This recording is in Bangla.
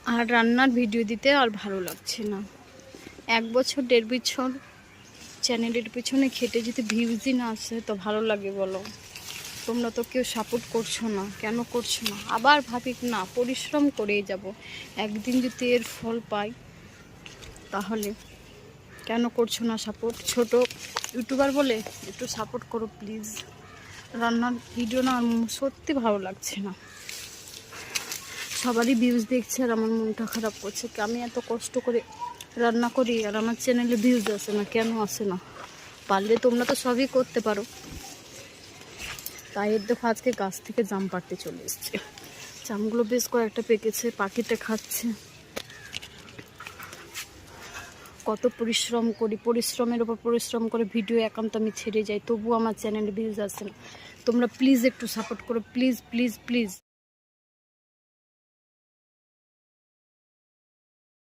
আর রান্নার ভিডিও দিতে আর ভালো লাগছে না। 1 বছর 1.5 বছর চ্যানেলের পিছনে খেটে যদি ভিউজই না আসে তো ভালো লাগে বলো? তোমরা তো কেউ সাপোর্ট করছো না, কেন করছো না? আবার ভাবি না পরিশ্রম করেই যাব, একদিন যদি এর ফল পাই তাহলে। কেন করছো না সাপোর্ট? ছোট ইউটিউবার বলে একটু সাপোর্ট করো প্লিজ। রান্নার ভিডিও না সত্যি ভালো লাগছে না, সবারই ভিউজ দেখছে আর আমার মনটা খারাপ করছে। আমি এত কষ্ট করে রান্না করি আর আমার চ্যানেলে ভিউজ আসে না, কেন আসে না? পারলে তোমরা তো সবই করতে পারো। তাই দেখো আজকে গাছ থেকে জাম পাড়তে চলে এসছে। জামগুলো বেশ কয়েকটা পেকেছে, পাখিতে খাচ্ছে। কত পরিশ্রম করি, পরিশ্রমের ওপর পরিশ্রম করে ভিডিও একান্ত আমি ছেড়ে যাই, তবুও আমার চ্যানেলে ভিউজ আসে না। তোমরা প্লিজ একটু সাপোর্ট করো, প্লিজ প্লিজ প্লিজ।